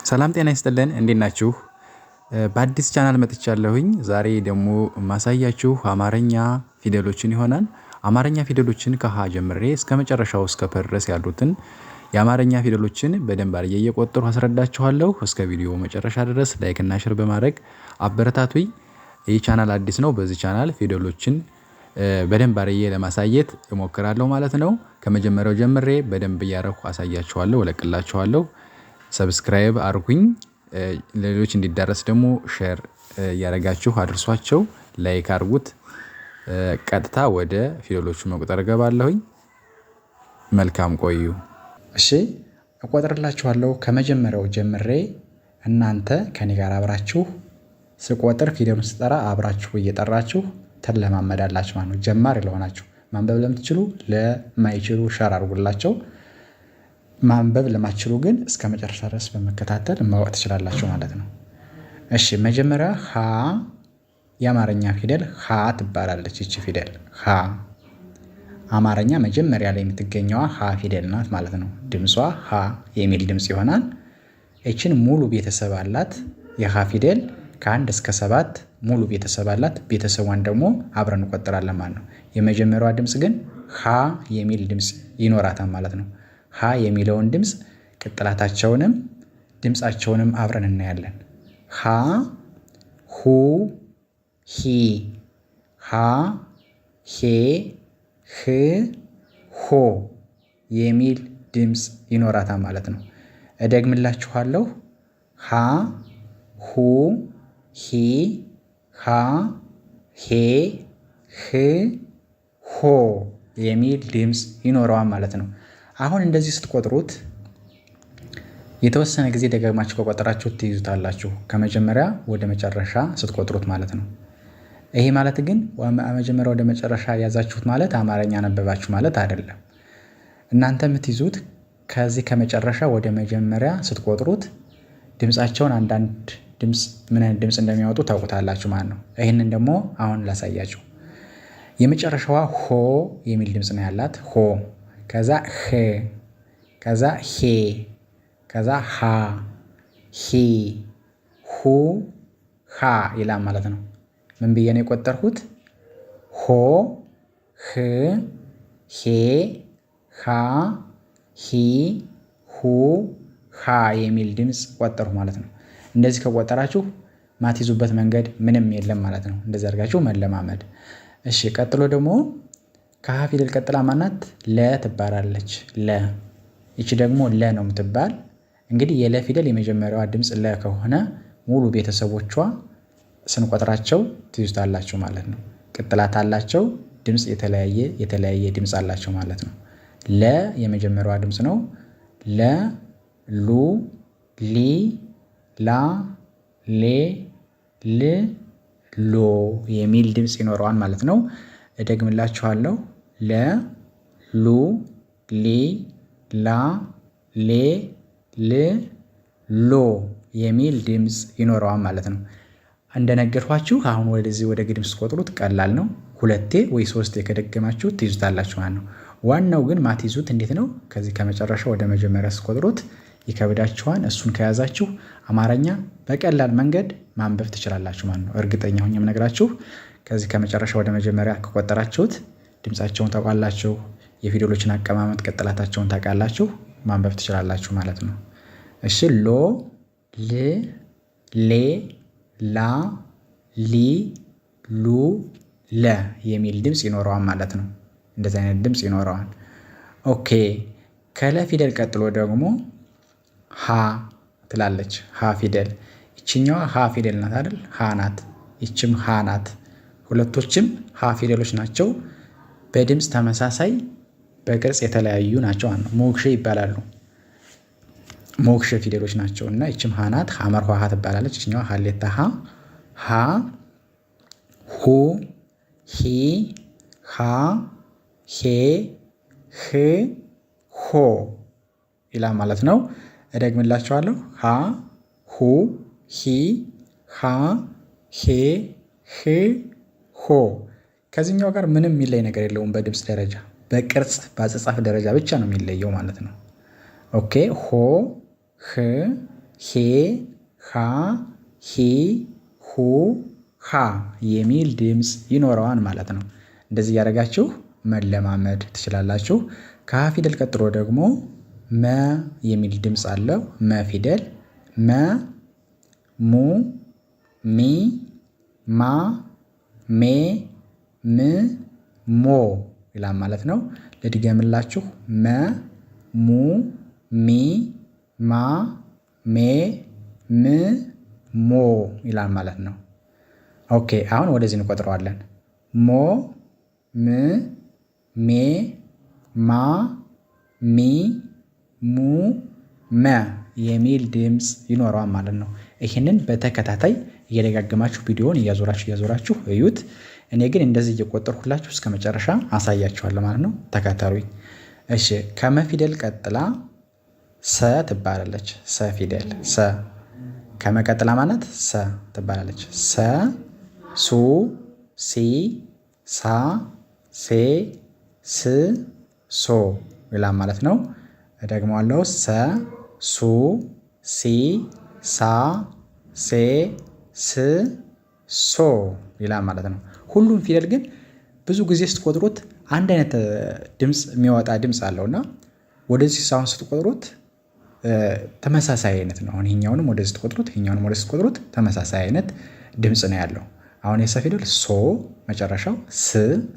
ሰላም ጤና ይስጥልን እንዴት ናችሁ? በአዲስ ቻናል መጥቻለሁኝ። ዛሬ ደግሞ ማሳያችሁ አማርኛ ፊደሎችን ይሆናል። አማርኛ ፊደሎችን ከሀ ጀምሬ እስከ መጨረሻው እስከ ፐ ድረስ ያሉትን የአማርኛ ፊደሎችን በደንብ አድርጌ እየቆጠሩ አስረዳችኋለሁ። እስከ ቪዲዮ መጨረሻ ድረስ ላይክ እና ሼር በማድረግ አበረታቱኝ። ይህ ቻናል አዲስ ነው። በዚህ ቻናል ፊደሎችን በደንብ አድርጌ ለማሳየት እሞክራለሁ ማለት ነው። ከመጀመሪያው ጀምሬ በደንብ እያረኩ አሳያችኋለሁ፣ እለቅላችኋለሁ። ሰብስክራይብ አድርጉኝ። ለሌሎች እንዲዳረስ ደግሞ ሼር እያደረጋችሁ አድርሷቸው፣ ላይክ አድርጉት። ቀጥታ ወደ ፊደሎቹ መቁጠር እገባለሁኝ። መልካም ቆዩ። እሺ እቆጥርላችኋለሁ ከመጀመሪያው ጀምሬ እናንተ ከኔ ጋር አብራችሁ ስቆጥር ፊደሉን ስጠራ አብራችሁ እየጠራችሁ ትለማመዳላችሁ ማለት ነው። ጀማሪ ለሆናችሁ ማንበብ ለምትችሉ ለማይችሉ ሼር አድርጉላቸው። ማንበብ ለማትችሉ ግን እስከ መጨረሻ ድረስ በመከታተል ማወቅ ትችላላችሁ ማለት ነው። እሺ መጀመሪያ ሀ የአማርኛ ፊደል ሀ ትባላለች። ይቺ ፊደል ሀ አማርኛ መጀመሪያ ላይ የምትገኘዋ ሀ ፊደል ናት ማለት ነው። ድምጿ ሀ የሚል ድምጽ ይሆናል። ይችን ሙሉ ቤተሰብ አላት። የሀ ፊደል ከአንድ እስከ 7 ሙሉ ቤተሰብ አላት። ቤተሰቧን ደግሞ አብረን እንቆጥራለን ማለት ነው። የመጀመሪያዋ ድምጽ ግን ሀ የሚል ድምጽ ይኖራታል ማለት ነው። ሀ የሚለውን ድምጽ ቅጥላታቸውንም ድምጻቸውንም አብረን እናያለን። ሀ ሁ ሂ ሀ ሄ ህ ሆ የሚል ድምጽ ይኖራታል ማለት ነው። እደግምላችኋለሁ። ሀ ሁ ሂ ሃ ሄ ህ ሆ የሚል ድምጽ ይኖረዋል ማለት ነው። አሁን እንደዚህ ስትቆጥሩት የተወሰነ ጊዜ ደጋግማችሁ ከቆጠራችሁ ትይዙታላችሁ። ከመጀመሪያ ወደ መጨረሻ ስትቆጥሩት ማለት ነው። ይሄ ማለት ግን መጀመሪያ ወደ መጨረሻ ያዛችሁት ማለት አማርኛ ነበባችሁ ማለት አይደለም። እናንተ የምትይዙት ከዚህ ከመጨረሻ ወደ መጀመሪያ ስትቆጥሩት ድምጻቸውን አንዳንድ ድምጽ ምን አይነት ድምጽ እንደሚያወጡ ታውቁታላችሁ ማለት ነው። ይሄንን ደግሞ አሁን ላሳያችሁ። የመጨረሻዋ ሆ የሚል ድምጽ ነው ያላት። ሆ ከዛ ህ ከዛ ሄ ከዛ ሃ ሂ ሁ ሃ ይላል ማለት ነው። ምን ብዬ ነው የቆጠርኩት? ሆ ህ ሄ ሃ ሂ ሁ ሃ የሚል ድምጽ ቆጠርኩ ማለት ነው። እንደዚህ ከቆጠራችሁ ማትይዙበት መንገድ ምንም የለም ማለት ነው። እንደዚህ አድርጋችሁ መለማመድ። እሺ ቀጥሎ ደግሞ ከሀ ፊደል ቀጥላ ማናት? ለ ትባላለች። ለ ይቺ ደግሞ ለ ነው የምትባል። እንግዲህ የለ ፊደል የመጀመሪያዋ ድምጽ ለ ከሆነ ሙሉ ቤተሰቦቿ ስንቆጥራቸው ትይዙታላችሁ ማለት ነው። ቅጥላት አላቸው። ድምጽ የተለያየ ድምጽ አላቸው ማለት ነው። ለ የመጀመሪያዋ ድምጽ ነው። ለ ሉ ሊ ላ ሌ ል ሎ የሚል ድምጽ ይኖረዋል ማለት ነው። እደግምላችኋለሁ። ለ ሉ ሊ ላ ሌ ል ሎ የሚል ድምጽ ይኖረዋል ማለት ነው። እንደነገርኳችሁ አሁን ወደዚህ ወደ ግድም ስትቆጥሩት ቀላል ነው። 2 ወይ 3 ከደገማችሁ ትይዙታላችሁ ማለት ነው። ዋናው ግን ማትይዙት እንዴት ነው? ከዚህ ከመጨረሻ ወደ መጀመሪያ ስትቆጥሩት ይከብዳችኋል። እሱን ከያዛችሁ አማርኛ በቀላል መንገድ ማንበብ ትችላላችሁ ማለት ነው። እርግጠኛ ሆኜ የምነግራችሁ ከዚህ ከመጨረሻ ወደ መጀመሪያ ከቆጠራችሁት ድምጻቸውን ታውቃላችሁ። የፊደሎችን አቀማመጥ ቅጥላታቸውን ታውቃላችሁ። ማንበብ ትችላላችሁ ማለት ነው። እሺ ሎ ል ሌ ላ ሊ ሉ ለ የሚል ድምጽ ይኖረዋል ማለት ነው። እንደዚህ አይነት ድምጽ ይኖረዋል። ኦኬ ከለ ፊደል ቀጥሎ ደግሞ ሀ ትላለች። ሀ ፊደል ይችኛዋ ሀ ፊደል ናት አይደል? ሀ ናት። ይችም ሀ ናት። ሁለቶችም ሀ ፊደሎች ናቸው። በድምጽ ተመሳሳይ በቅርጽ የተለያዩ ናቸው። ሞክሼ ይባላሉ። ሞክሼ ፊደሎች ናቸው እና ይችም ሀ ናት። ሐመርኋ ሀ ትባላለች። ይችኛዋ ሀሌታ ሀ ሀ ሁ ሂ ሃ ሄ ህ ሆ ይላል ማለት ነው። እደግምላችኋለሁ። ሀ ሁ ሂ ሃ ሄ ህ ሆ ከዚህኛው ጋር ምንም የሚለይ ነገር የለውም። በድምጽ ደረጃ በቅርጽ በአጻጻፍ ደረጃ ብቻ ነው የሚለየው ማለት ነው። ኦኬ ሆ ህ ሄ ሃ ሂ ሁ ሃ የሚል ድምፅ ይኖረዋል ማለት ነው። እንደዚህ እያደረጋችሁ መለማመድ ትችላላችሁ። ከሀ ፊደል ቀጥሎ ደግሞ መ የሚል ድምፅ አለው። መ ፊደል መ ሙ ሚ ማ ሜ ም ሞ ይላል ማለት ነው። ልድገምላችሁ መ ሙ ሚ ማ ሜ ም ሞ ይላል ማለት ነው። ኦኬ አሁን ወደዚህ እንቆጥረዋለን። ሞ ም ሜ ማ ሚ ሙ መ የሚል ድምፅ ይኖረዋል ማለት ነው። ይህንን በተከታታይ እየደጋገማችሁ ቪዲዮውን እያዞራችሁ እዩት። እኔ ግን እንደዚህ እየቆጠርኩላችሁ እስከ መጨረሻ አሳያችኋለሁ ማለት ነው። ተከተሉኝ። እሺ ከመ ፊደል ቀጥላ ሰ ትባላለች። ሰ ፊደል ሰ ከመ ቀጥላ ማለት ሰ ትባላለች። ሰ ሱ ሲ ሳ ሴ ስ ሶ ይላል ማለት ነው። እደግመዋለሁ። ሰ ሱ ሲ ሳ ሴ ስ ሶ ይላል ማለት ነው። ሁሉም ፊደል ግን ብዙ ጊዜ ስትቆጥሩት አንድ አይነት ድምፅ የሚያወጣ ድምፅ አለው እና ወደዚህ ሳሁን ስትቆጥሩት ተመሳሳይ አይነት ነው። አሁን ይሄኛውንም ወደዚህ ስትቆጥሩት ይሄኛውንም ወደዚህ ስትቆጥሩት ተመሳሳይ አይነት ድምፅ ነው ያለው። አሁን የሰ ፊደል ሶ መጨረሻው፣ ስ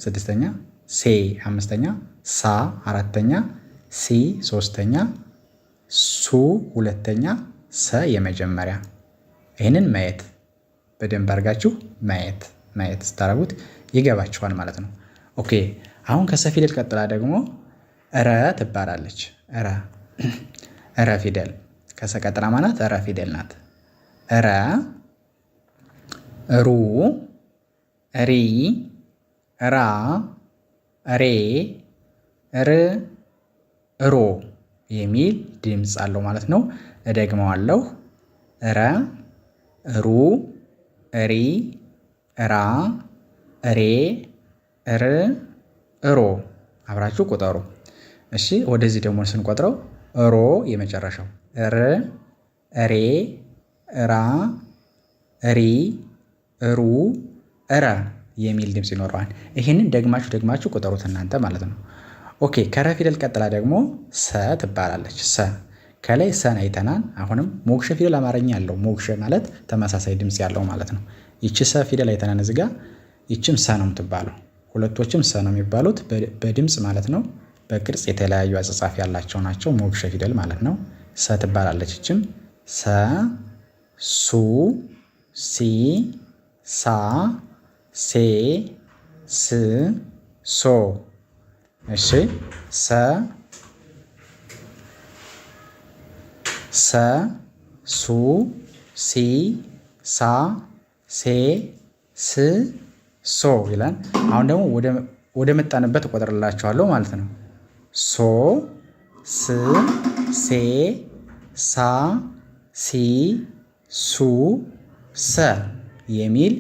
ስድስተኛ፣ ሴ አምስተኛ፣ ሳ አራተኛ፣ ሲ ሶስተኛ፣ ሱ ሁለተኛ፣ ሰ የመጀመሪያ። ይህንን ማየት በደንብ አድርጋችሁ ማየት ስታረጉት ይገባችኋል ማለት ነው። ኦኬ አሁን ከሰ ፊደል ቀጥላ ደግሞ ረ ትባላለች። ረ ፊደል ከሰ ቀጥላ ማለት ረ ፊደል ናት። ረ ሩ ሪ ራ ሬ ር ሮ የሚል ድምፅ አለው ማለት ነው። እደግመዋለሁ። ረ ሩ ሪ ራ ሬ ር ሮ አብራችሁ ቁጠሩ። እሺ ወደዚህ ደግሞ ስንቆጥረው ሮ የመጨረሻው ር ሬ ራ ሪ ሩ ረ የሚል ድምፅ ይኖረዋል። ይህንን ደግማችሁ ቁጠሩት እናንተ ማለት ነው። ኦኬ ከረ ፊደል ቀጥላ ደግሞ ሰ ትባላለች። ሰ ከላይ ሰን አይተናል። አሁንም ሞክሸ ፊደል አማርኛ ያለው ሞክሸ ማለት ተመሳሳይ ድምፅ ያለው ማለት ነው። ይቺ ሰ ፊደል አይተናል እዚህ ጋር። ይችም ሰ ነው የምትባለው። ሁለቶችም ሰ ነው የሚባሉት በድምፅ ማለት ነው። በቅርጽ የተለያዩ አጻጻፍ ያላቸው ናቸው። ሞክሸ ፊደል ማለት ነው። ሰ ትባላለች። ይችም ሰ ሱ ሲ ሳ ሴ ስ ሶ። እሺ ሰ ሱ ሲ ሳ ሴ ስ ሶ ይላል። አሁን ደግሞ ወደ መጣንበት እቆጥርላችኋለሁ ማለት ነው። ሶ ስ ሴ ሳ ሲ ሱ ሰ የሚል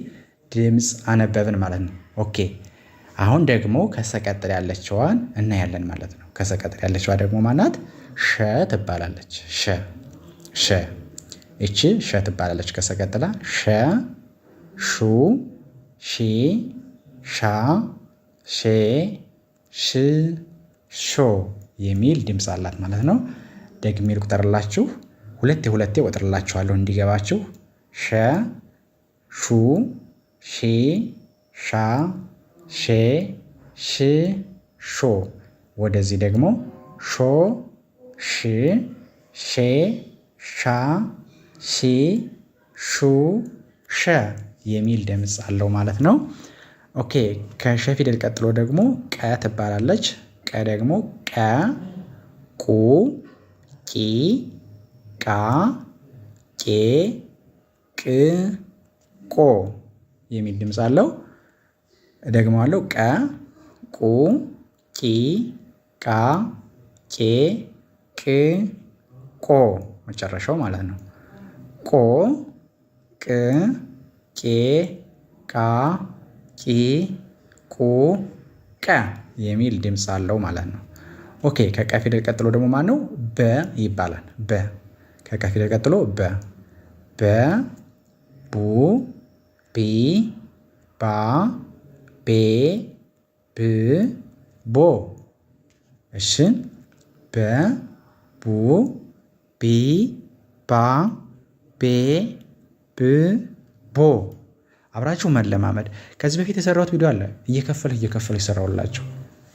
ድምፅ አነበብን ማለት ነው። ኦኬ አሁን ደግሞ ከሰቀጥል ያለችዋን እናያለን ማለት ነው። ከሰቀጥል ያለችዋ ደግሞ ማናት? ሸ ትባላለች። ሸ እቺ ሸ ትባላለች። ከሰቀጥላ ሸ ሹ ሺ ሻ ሼ ሽ ሾ የሚል ድምፅ አላት ማለት ነው። ደግሜ ልቁጠርላችሁ። ሁለቴ እቆጥርላችኋለሁ እንዲገባችሁ። ሸ ሹ ሺ ሻ ሼ ሽ ሾ። ወደዚህ ደግሞ ሾ ሽ ሼ ሻ ሺ ሹ ሸ የሚል ድምፅ አለው ማለት ነው። ኦኬ ከሸ ፊደል ቀጥሎ ደግሞ ቀ ትባላለች። ቀ ደግሞ ቀ ቁ ቂ ቃ ቄ ቅ ቆ የሚል ድምፅ አለው። እደግመዋለሁ። ቀ ቁ ቂ ቃ ቄ ቅ ቆ መጨረሻው ማለት ነው። ቆ ቅ ቄ ቃ ቂ ቁ ቀ የሚል ድምፅ አለው ማለት ነው። ኦኬ ከቀ ፊደል ቀጥሎ ደግሞ ማነው? በ ይባላል። ከከ ፊደል ቀጥሎ በ ቡ ቢ ባ ቤ ብ ቦ። እሺ በ ቡ ቢ ባ ቤ ብ ቦ። አብራችሁ መለማመድ። ከዚህ በፊት የሰራሁት ቪዲዮ አለ እየከፈሉ ይሰራውላችሁ።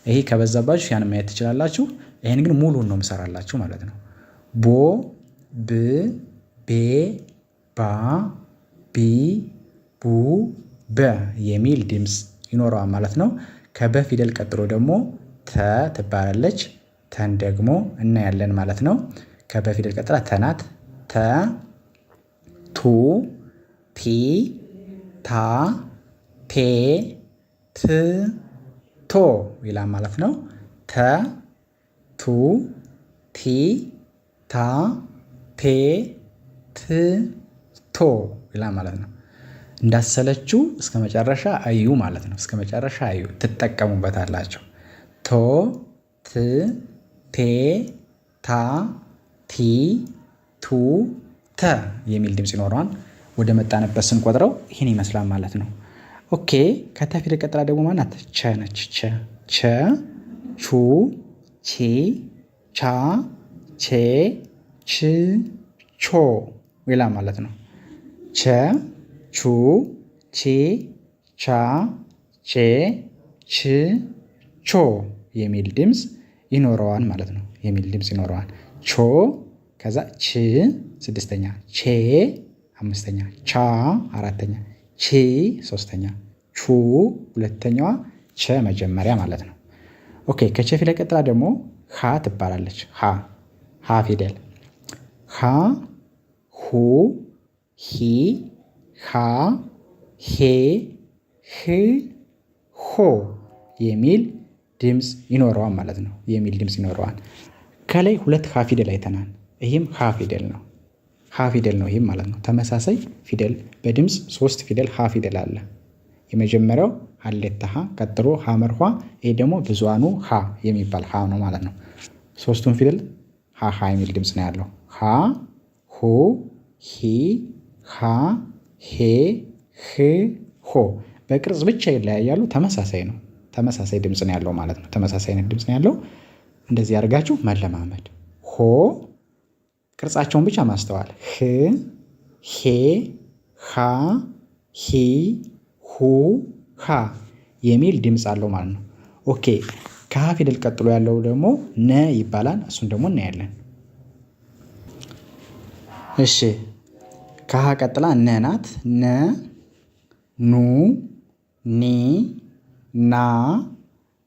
ይሄ ከበዛባችሁ ያን ማየት ትችላላችሁ። ይሄን ግን ሙሉውን ነው የምሰራላችሁ ማለት ነው። ቦ ብ ቤ ባ ቢ ቡ በ የሚል ድምፅ ይኖረዋል ማለት ነው። ከበ ፊደል ቀጥሎ ደግሞ ተ ትባላለች። ተን ደግሞ እናያለን ማለት ነው። ከበ ፊደል ቀጥላ ተናት። ተ ቱ ቲ ታ ቴ ት ቶ ይላል ማለት ነው። ተ ቱ ቲ ታ ቴ ት ቶ ይላል ማለት ነው። እንዳሰለችው እስከ መጨረሻ አዩ ማለት ነው። እስከ መጨረሻ አዩ ትጠቀሙበታላችሁ። ቶ ት ቴ ታ ቲ ቱ ተ የሚል ድምፅ ይኖረዋል። ወደ መጣንበት ስንቆጥረው ይህን ይመስላል ማለት ነው። ኦኬ ከተ ፊደል ቀጥላ ደግሞ ማናት? ቸ ነች። ቸ ቹ ቺ ቻ ቼ ች ቾ ይላል ማለት ነው። ቸ ቹ ቺ ቻ ቼ ች ቾ የሚል ድምፅ ይኖረዋል ማለት ነው። የሚል ድምፅ ይኖረዋል። ቾ ከዛ ች ስድስተኛ፣ ቼ አምስተኛ፣ ቻ አራተኛ፣ ቺ ሶስተኛ፣ ቹ ሁለተኛዋ፣ ቸ መጀመሪያ ማለት ነው። ኦኬ ከቸ ፊደል ቀጥላ ደግሞ ሀ ትባላለች። ሀ ፊደል ሀ ሁ ሂ ሃ ሄ ህ ሆ የሚል ድምፅ ይኖረዋል ማለት ነው። የሚል ድምፅ ይኖረዋል። ከላይ ሁለት ሀ ፊደል አይተናል። ይህም ሀ ፊደል ነው። ሀ ፊደል ነው ይህም ማለት ነው። ተመሳሳይ ፊደል በድምፅ 3 ፊደል ሀ ፊደል አለ። የመጀመሪያው ሀሌታ ሀ፣ ቀጥሎ ሀመርኋ፣ ይሄ ደግሞ ብዙሃኑ ሀ የሚባል ሀ ነው ማለት ነው። 3ቱም ፊደል ሀ የሚል ድምፅ ነው ያለው። ሀ ሁ ሂ ሃ ሄ ህ ሆ። በቅርጽ ብቻ ይለያያሉ። ተመሳሳይ ነው። ተመሳሳይ ድምፅ ነው ያለው ማለት ነው። ተመሳሳይ አይነት ድምፅ ነው ያለው። እንደዚህ አድርጋችሁ መለማመድ። ሆ ቅርጻቸውን ብቻ ማስተዋል። ህ ሄ ሃ ሂ ሁ ሃ የሚል ድምፅ አለው ማለት ነው። ኦኬ ከሀ ፊደል ቀጥሎ ያለው ደግሞ ነ ይባላል። እሱን ደግሞ እናያለን። እሺ ከሀ ቀጥላ ነ ናት። ነ ኑ ኒ ና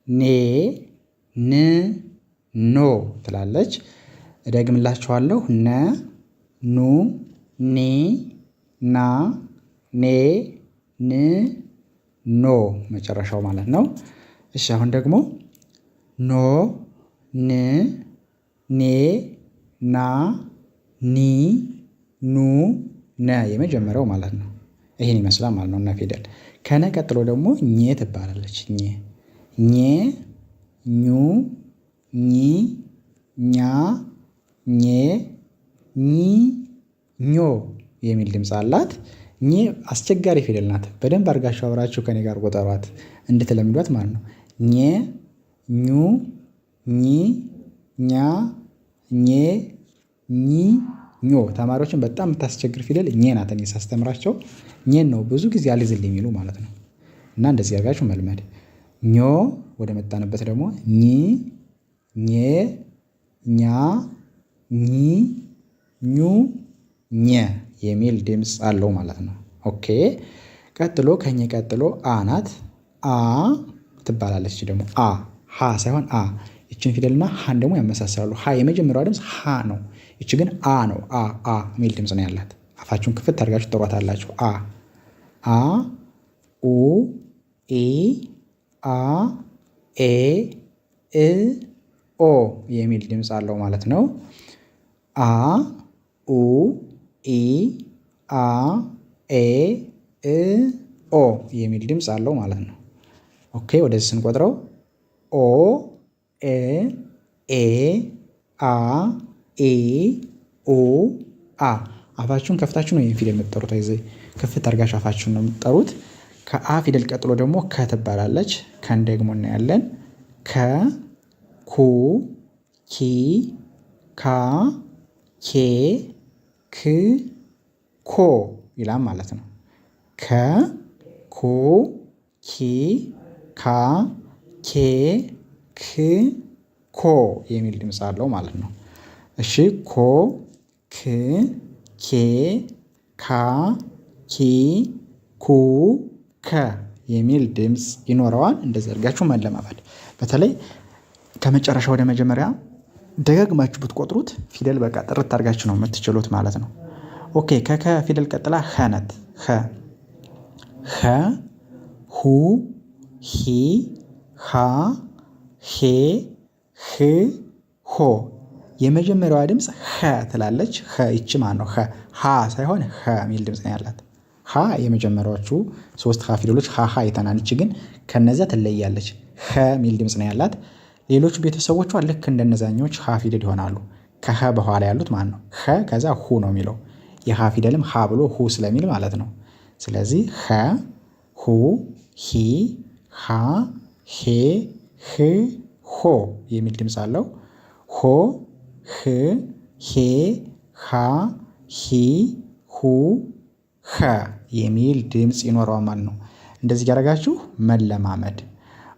ኔ ን ኖ ትላለች። እደግምላችኋለሁ። ነ ኑ ኒ ና ኔ ን ኖ መጨረሻው ማለት ነው። እሺ አሁን ደግሞ ኖ ን ኔ ና ኒ ኑ ነ የመጀመሪያው ማለት ነው። ይህን ይመስላል ማለት ነው። እና ፊደል ከነ ቀጥሎ ደግሞ ኘ ትባላለች። ኘ ኙ ኚ ኛ ኘ ኚ ኞ የሚል ድምፅ አላት። ኘ አስቸጋሪ ፊደል ናት። በደንብ አድርጋችሁ አብራችሁ ከኔ ጋር ቆጠሯት እንድትለምዷት ማለት ነው። ኘ ኙ ኚ ኛ ኘ ኚ ኞ። ተማሪዎችን በጣም የምታስቸግር ፊደል ኘ ናት። እኔ ሳስተምራቸው ኘን ነው ብዙ ጊዜ አልይዝልኝ የሚሉ ማለት ነው። እና እንደዚህ አድርጋችሁ መልመድ። ኞ ወደ መጣንበት ደግሞ ኚ ኘ ኛ ኚ ኙ ኘ የሚል ድምፅ አለው ማለት ነው። ኦኬ ቀጥሎ ከኘ ቀጥሎ አ ናት። አ ትባላለች። ደግሞ ሀ ሳይሆን አ። ይችን ፊደልና ሀን ደግሞ ያመሳስላሉ። ሀ የመጀመሪያዋ ድምፅ ሀ ነው። ይች ግን አ ነው። አ የሚል ድምፅ ነው ያላት። አፋችሁን ክፍት አድርጋችሁ ትጠሯታላችሁ። አ ኡ ኢ አ ኤ እ ኦ የሚል ድምፅ አለው ማለት ነው። አ ኡ ኢ አ ኤ እ ኦ የሚል ድምፅ አለው ማለት ነው። ኦኬ ወደዚህ ስንቆጥረው ኦ ኤ ኤ አ ኢ ኡ አ አፋችሁን ከፍታችሁ ነው ይሄን ፊደል የምትጠሩት። አይዘይ ክፍት አድርጋችሁ አፋችሁን ነው የምትጠሩት። ከአ ፊደል ቀጥሎ ደግሞ ከ ትባላለች። ከን ደግሞ እናያለን። ከ ኩ ኪ ካ ኬ ክ ኮ ይላል ማለት ነው። ከ ኩ ኪ ካ ኬ ክ ኮ የሚል ድምጽ አለው ማለት ነው። እሺ ኮ ክ ኬ ካ ኪ ኩ ከ የሚል ድምጽ ይኖረዋል። እንደዚህ አድርጋችሁ መለማመድ። በተለይ ከመጨረሻ ወደ መጀመሪያ ደጋግማችሁ ብትቆጥሩት ፊደል በቃ ጥርት አድርጋችሁ ነው የምትችሉት ማለት ነው። ኦኬ ከከ ፊደል ቀጥላ ኸ ናት። ኸ ሁ ሂ ሃ ሄ ህ ሆ የመጀመሪያዋ ድምፅ ኸ ትላለች። ኸ ይቺ ማነው? ኸ ሃ ሳይሆን ኸ የሚል ድምፅ ነው ያላት። ሃ የመጀመሪያዎቹ 3 ሃ ፊደሎች ሃ አይተናል። ይቺ ግን ከነዛ ትለያለች። ኸ የሚል ድምፅ ነው ያላት። ሌሎቹ ቤተሰቦቿ ልክ እንደነዛኞች ሃ ፊደል ይሆናሉ። ከኸ በኋላ ያሉት ማን ነው? ኸ ከዛ ሁ ነው የሚለው። የሃ ፊደልም ሃ ብሎ ሁ ስለሚል ማለት ነው። ስለዚህ ኸ ሁ ሂ ሃ ሄ ህ ሆ የሚል ድምፅ አለው። ሆ ህ ሄ ሃ ሂ ሁ ኸ የሚል ድምፅ ይኖረዋል ማለት ነው። እንደዚህ ያደረጋችሁ መለማመድ።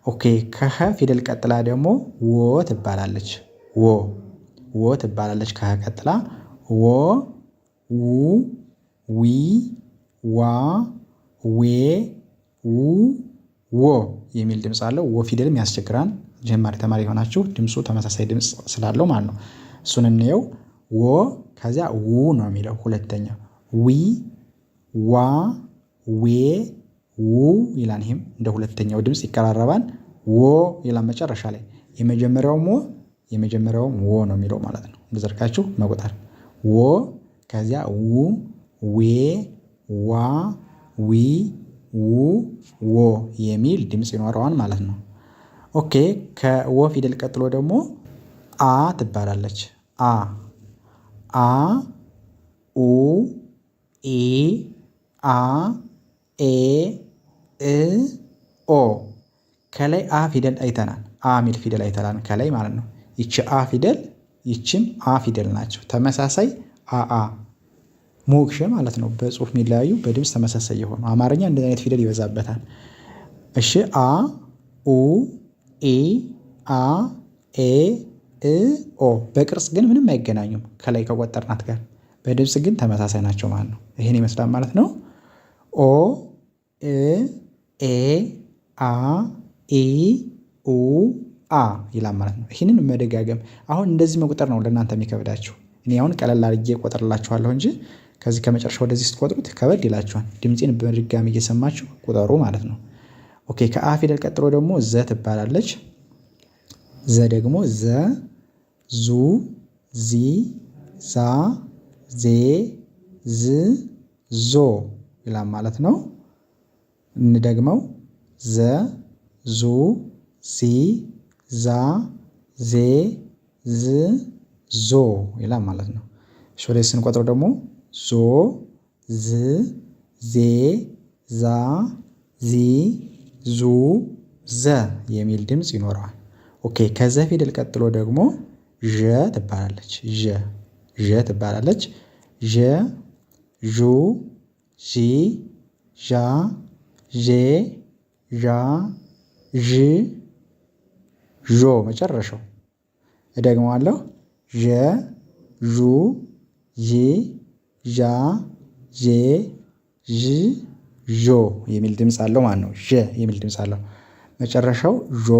ኦኬ ከኸ ፊደል ቀጥላ ደግሞ ወ ትባላለች። ወ ትባላለች። ከኸ ቀጥላ ወ ው ዊ ዋ ዌ ው ወ የሚል ድምፅ አለው። ወ ፊደልም ያስቸግራል። ጀማሪ ተማሪ የሆናችሁ ድምፁ ተመሳሳይ ድምፅ ስላለው ማለት ነው። እሱን እንየው። ወ ከዚያ ው ነው የሚለው ሁለተኛ። ዊ ዋ ዌ ው ይላል። ይህም እንደ ሁለተኛው ድምፅ ይቀራረባል። ወ ይላል መጨረሻ ላይ። የመጀመሪያውም ወ ነው የሚለው ማለት ነው። እንደዘርጋችሁ መቁጠር። ወ ከዚያ ው ዌ ዋ ዊ ው ወ የሚል ድምፅ ይኖረዋል ማለት ነው። ኦኬ ከወ ፊደል ቀጥሎ ደግሞ አ ትባላለች። አ ኡ ኢ አ ኤ እ ኦ ከላይ አ ፊደል አይተናል። አ ሚል ፊደል አይተናል ከላይ ማለት ነው። ይቺ አ ፊደል ይቺም አ ፊደል ናቸው። ተመሳሳይ አ ሞክሼ ማለት ነው። በጽሁፍ የሚለያዩ በድምፅ ተመሳሳይ የሆኑ አማርኛ እንደዚህ አይነት ፊደል ይበዛበታል። እሺ አ ኡ ኢ አ ኤ እ ኦ በቅርጽ ግን ምንም አይገናኙም ከላይ ከቆጠርናት ጋር። በድምፅ ግን ተመሳሳይ ናቸው ማለት ነው። ይሄን ይመስላል ማለት ነው። ኦ እ ኤ አ ኢ ኡ አ ይላል ማለት ነው። ይህንን መደጋገም አሁን እንደዚህ መቁጠር ነው ለእናንተ የሚከብዳችሁ። እኔ አሁን ቀለል አድርጌ እቆጥርላችኋለሁ እንጂ ከዚህ ከመጨረሻ ወደዚህ ስትቆጥሩት ከበድ ይላችኋል። ድምፄን በድጋሚ እየሰማችሁ ቁጠሩ ማለት ነው። ኦኬ ከአ ፊደል ቀጥሎ ደግሞ ዘ ትባላለች። ዘ ደግሞ ዘ ዙ ዚ ዛ ዜ ዝ ዞ ይላል ማለት ነው። እንደግመው ዘ ዙ ዚ ዛ ዜ ዝ ዞ ይላል ማለት ነው። እሺ ወደዚህ ስንቆጥረው ደግሞ ዞ ዝ ዜ ዛ ዚ ዙ ዘ የሚል ድምፅ ይኖረዋል። ኦኬ ከዘ ፊደል ቀጥሎ ደግሞ ዠ ትባላለች። ዠ ትባላለች። ዠ ዡ ዢ ዣ ዤ ዣ ዥ ዦ መጨረሻው። እደግመዋለሁ። ዠ ዡ ዢ ዣ ዤ ዥ ዦ የሚል ድምፅ አለው ማለት ነው። ዠ የሚል ድምፅ አለው። መጨረሻው ዦ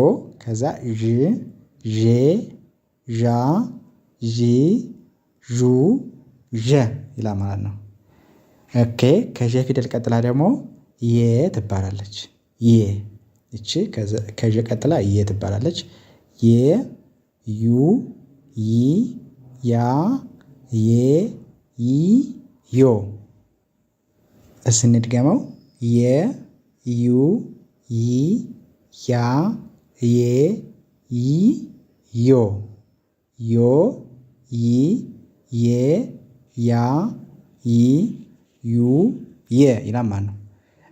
ከዛ ዥ ዤ ዣ ዢ ዡ ዠ ይላል ማለት ነው። ኦኬ ከዠ ፊደል ቀጥላ ደግሞ የ ትባላለች። ይቺ ከዠ ቀጥላ የ ትባላለች። የ ዩ ይ ያ የ ይ ዮ እስንድገመው የ ዩ ይ ያ የ ይ ዮ ዮ ይ የ ያ ይ ዩ የ ይላል ማለት ነው።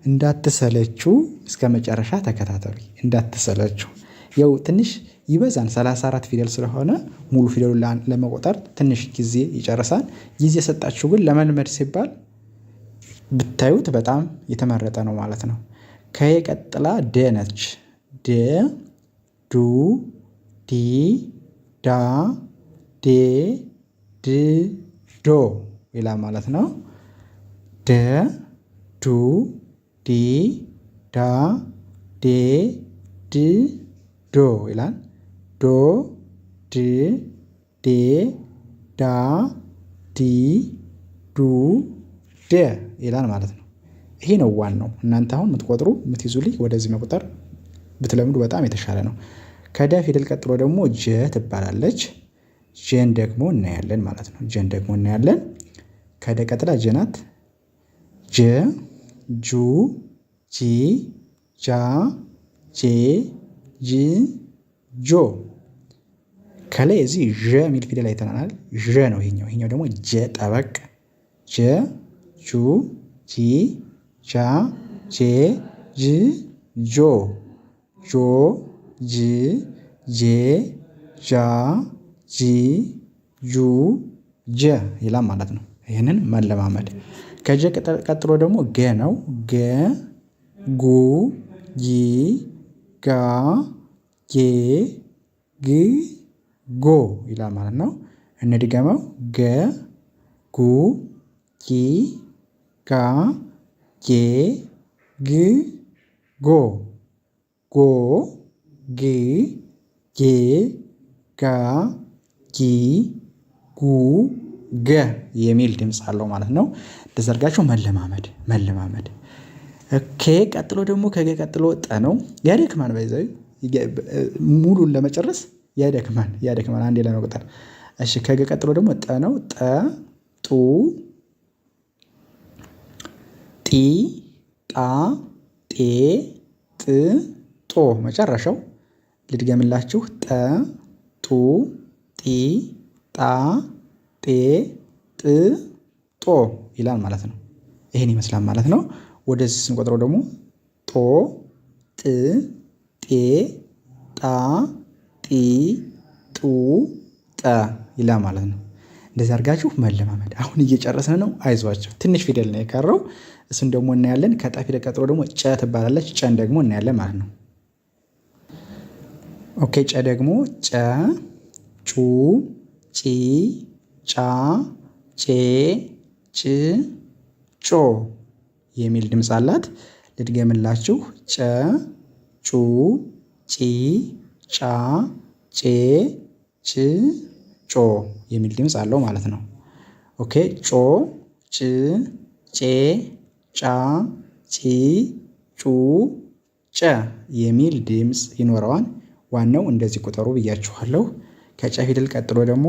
እንዳትሰለችሁ እስከ መጨረሻ ተከታተሉ። እንዳትሰለችሁ ያው ትንሽ ይበዛል 34 ፊደል ስለሆነ ሙሉ ፊደሉን ለመቆጠር ትንሽ ጊዜ ይጨርሳል። ጊዜ ሰጣችሁ ግን ለመልመድ ሲባል ብታዩት በጣም የተመረጠ ነው ማለት ነው። ከየ ቀጥላ ደ ነች። ደ ዱ ዲ ዳ ዴ ድ ዶ ይላል ማለት ነው። ደ ዱ ዲ ዳ ዴ ድ ዶ ይላል። ዶ ድ ዴ ዳ ዲ ዱ ደ ይላል ማለት ነው። ይሄ ነው ዋናው። እናንተ አሁን የምትቆጥሩ የምትይዙልኝ ወደዚህ መቁጠር ብትለምዱ በጣም የተሻለ ነው። ከደ ፊደል ቀጥሎ ደግሞ ጀ ትባላለች። ጀን ደግሞ እናያለን ማለት ነው። ጀን ደግሞ እናያለን። ከደ ቀጥላ ጀ ናት። ጀ ጁ ጂ ጃ ጄ ጅ ጆ። ከላይ እዚህ ዠ የሚል ፊደል አይተናል። ዠ ነው ይሄኛው ደግሞ ጀ ጠበቅ። ጀ ጁ ጂ ጃ ጄ ጅ ጆ ጆ ጅ ጄ ጃ ጂ ጁ ጀ ይላል ማለት ነው። ይህንን መለማመድ። ከጀ ቀጥሎ ደግሞ ገ ነው። ገ ጉ ጊ ጋ ጌ ግ ጎ ይላል ማለት ነው። እንድገመው። ገ ጉ ጊ ጋ ጌ ግ ጎ ጎ ግ ጌ ጋ ጊ ጉ ገ የሚል ድምጽ አለው ማለት ነው። ተዘርጋችሁ መለማመድ። ኦኬ ቀጥሎ ደግሞ ከገ ቀጥሎ ጠ ነው። ያደክማን ባይዘይ ሙሉን ለመጨረስ ያደክማን አንዴ ለመቁጠር። እሺ ከገ ቀጥሎ ደግሞ ጠ ነው። ጠ ጡ ጢ ጣ ጤ ጥ ጦ መጨረሻው ልድገምላችሁ። ጠ ጡ ጢ ጣ ጤ ጥ ጦ ይላል ማለት ነው። ይሄን ይመስላል ማለት ነው። ወደዚህ ስንቆጥረው ደግሞ ጦ ጥ ጤ ጣ ጢ ጡ ጠ ይላል ማለት ነው። እንደዚህ አድርጋችሁ መለማመድ። አሁን እየጨረስን ነው። አይዟቸው ትንሽ ፊደል ነው የቀረው። እሱን ደግሞ እናያለን። ከጠ ፊደል ቀጥሎ ደግሞ ጨ ትባላለች። ጨን ደግሞ እናያለን ማለት ነው። ኦኬ ጨ ደግሞ ጨ ጩ ጪ ጫ ጬ ጭ ጮ የሚል ድምፅ አላት። ልድገምላችሁ። ጨ ጩ ጪ ጫ ጬ ጭ ጮ የሚል ድምፅ አለው ማለት ነው። ኦኬ ጮ ጭ ጬ ጫ ጪ ጩ ጨ የሚል ድምፅ ይኖረዋል። ዋናው እንደዚህ ቁጠሩ ብያችኋለሁ። ከጨ ፊደል ቀጥሎ ደግሞ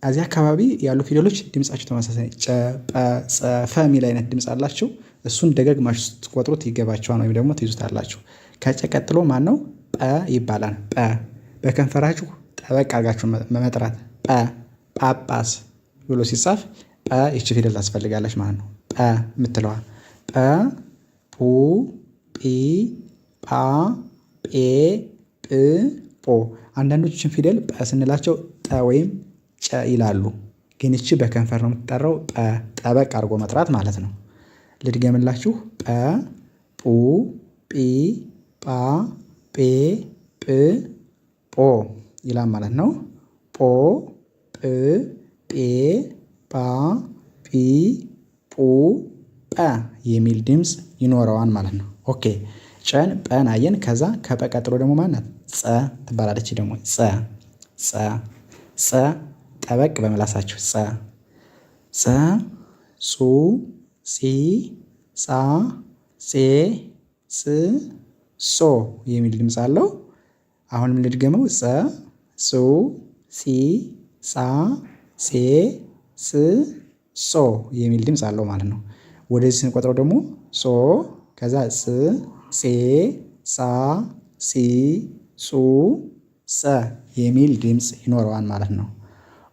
እዚህ አካባቢ ያሉ ፊደሎች ድምፃቸው ተመሳሳይ ጨ ጰ ጸ ፈ የሚል አይነት ድምፅ አላቸው። እሱን ደጋግማችሁ ስትቆጥሩት ይገባችኋል ወይም ደግሞ ትይዙታላችሁ። ከጨ ቀጥሎ ማነው? ጰ ይባላል። ጰ በከንፈራችሁ ጠበቅ አድርጋችሁ መጥራት። ጰ ጳጳስ ብሎ ሲጻፍ ጰ ይቺ ፊደል ታስፈልጋለች ማለት ነው። ጰ የምትለዋ ጰ ፑ ጲ ጳ ጴ ጵ ጶ። አንዳንዶችን ፊደል ጰ ስንላቸው ጠ ወይም ጨ ይላሉ። ግን እቺ በከንፈር ነው የምትጠራው። ጰ ጠበቅ አድርጎ መጥራት ማለት ነው። ልድገምላችሁ። ጰ ጱ ጲ ጳ ጴ ጵ ጶ ይላል ማለት ነው። ጶ ጵ ጴ ጳ ጲ ጱ ጰ የሚል ድምፅ ይኖረዋል ማለት ነው። ኦኬ ጨን ጰን አየን። ከዛ ከጰ ቀጥሎ ደግሞ ማናት? ጸ ትባላለች። ደግሞ ጸ ጸ ጸ ጠበቅ በምላሳችሁ ጸ ጸ ጹ ጺ ጻ ጼ ጽ ጾ የሚል ድምፅ አለው። አሁንም ልድገመው። ጸ ጹ ጺ ጻ ጼ ጽ ጾ የሚል ድምፅ አለው ማለት ነው። ወደዚህ ስንቆጥረው ደግሞ ጾ ከዛ ጽ ጼ ጻ ጺ ጹ ጸ የሚል ድምፅ ይኖረዋል ማለት ነው።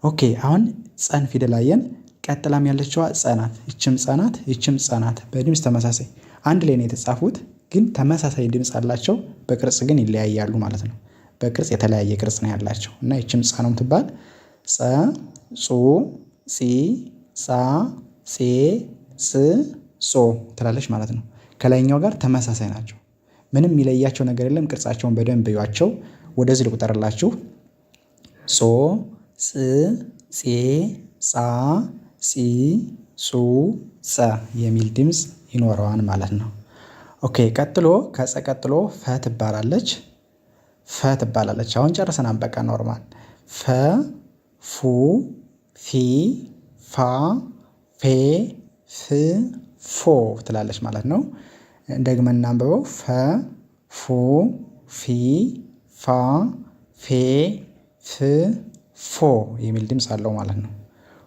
ኦኬ አሁን ጸን ፊደል አየን። ቀጥላም ያለችዋ ጸ ናት። ይችም ጸ ናት፣ ይችም ጸ ናት። በድምፅ ተመሳሳይ አንድ ላይ ነው የተጻፉት፣ ግን ተመሳሳይ ድምፅ አላቸው። በቅርጽ ግን ይለያያሉ ማለት ነው። በቅርጽ የተለያየ ቅርጽ ነው ያላቸው እና ይችም ጸ ነው የምትባል። ጸ፣ ጹ፣ ጺ፣ ጻ፣ ጼ፣ ጽ፣ ጾ ትላለች ማለት ነው። ከላይኛው ጋር ተመሳሳይ ናቸው። ምንም የሚለያቸው ነገር የለም። ቅርጻቸውን በደንብ እዩዋቸው። ወደዚህ ልቁጠርላችሁ። ጾ፣ ጽ፣ ጼ፣ ጻ፣ ጺ፣ ጹ፣ ጸ የሚል ድምፅ ይኖረዋል ማለት ነው። ኦኬ ቀጥሎ ከጸ ቀጥሎ ፈ ትባላለች። ፈ ትባላለች። አሁን ጨርሰናል። በቃ ኖርማል። ፈ፣ ፉ፣ ፊ፣ ፋ፣ ፌ፣ ፍ፣ ፎ ትላለች ማለት ነው። ደግመን እናንብበው። ፈ፣ ፉ፣ ፊ፣ ፋ፣ ፌ፣ ፍ፣ ፎ የሚል ድምፅ አለው ማለት ነው።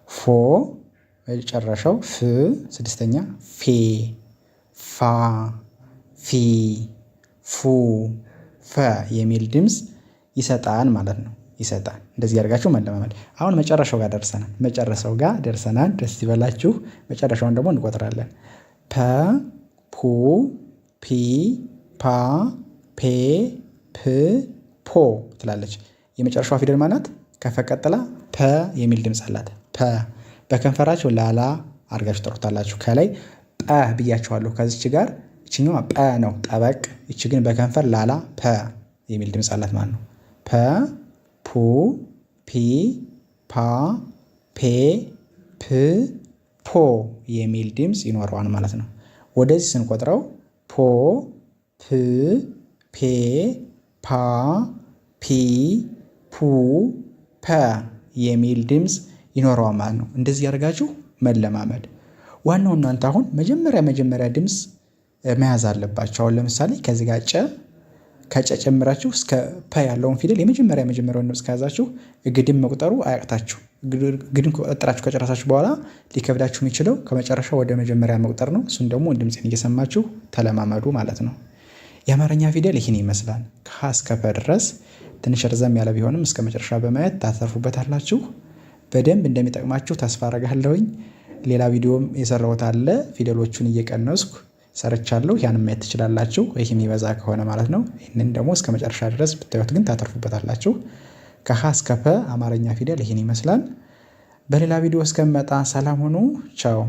ፎ መጨረሻው፣ ፍ ስድስተኛ፣ ፌ፣ ፋ፣ ፊ፣ ፉ፣ ፈ የሚል ድምፅ ይሰጣል ማለት ነው። ይሰጣል። እንደዚህ ያደርጋችሁ መለማመድ። አሁን መጨረሻው ጋር ደርሰናል። ደስ ይበላችሁ። መጨረሻውን ደግሞ እንቆጥራለን። ፐ፣ ፑ፣ ፒ፣ ፓ፣ ፔ፣ ፕ፣ ፖ ትላለች። የመጨረሻዋ ፊደል ማናት? ከፈ ቀጥላ ፐ የሚል ድምፅ አላት። ፐ በከንፈራችሁ ላላ አድርጋችሁ ጠሩታላችሁ። ከላይ ጰ ብያችኋለሁ። ከዚች ጋር እችኛዋ ጰ ነው ጠበቅ። እች ግን በከንፈር ላላ ፐ የሚል ድምፅ አላት ማለት ነው። ፐ፣ ፑ፣ ፒ፣ ፓ፣ ፔ፣ ፕ፣ ፖ የሚል ድምፅ ይኖረዋል ማለት ነው። ወደዚህ ስንቆጥረው ፖ፣ ፕ፣ ፔ፣ ፓ፣ ፒ፣ ፑ፣ ፐ የሚል ድምፅ ይኖረዋል ማለት ነው። እንደዚህ ያደርጋችሁ መለማመድ። ዋናው እናንተ አሁን መጀመሪያ ድምፅ መያዝ አለባቸው። አሁን ለምሳሌ ከዚህ ጋር ከጨ ጨምራችሁ እስከ ፐ ያለውን ፊደል የመጀመሪያውን ድምፅ ከያዛችሁ ግድም መቁጠሩ አያቅታችሁ። ግድም ቆጥራችሁ ከጨረሳችሁ በኋላ ሊከብዳችሁ የሚችለው ከመጨረሻው ወደ መጀመሪያ መቁጠር ነው። እሱን ደግሞ ድምፅን እየሰማችሁ ተለማመዱ ማለት ነው። የአማርኛ ፊደል ይህን ይመስላል። ከሀ እስከ ፐ ድረስ ትንሽ ርዘም ያለ ቢሆንም እስከ መጨረሻ በማየት ታተርፉበታላችሁ። በደንብ እንደሚጠቅማችሁ ተስፋ አረጋለሁኝ። ሌላ ቪዲዮም የሰራሁት አለ፣ ፊደሎቹን እየቀነስኩ ሰርቻለሁ። ያንን ማየት ትችላላችሁ። ይህ የሚበዛ ከሆነ ማለት ነው። ይህንን ደግሞ እስከ መጨረሻ ድረስ ብታዩት ግን ታተርፉበታላችሁ። ከሀ እስከ ፐ አማርኛ ፊደል ይህን ይመስላል። በሌላ ቪዲዮ እስከምመጣ ሰላም ሁኑ። ቻው።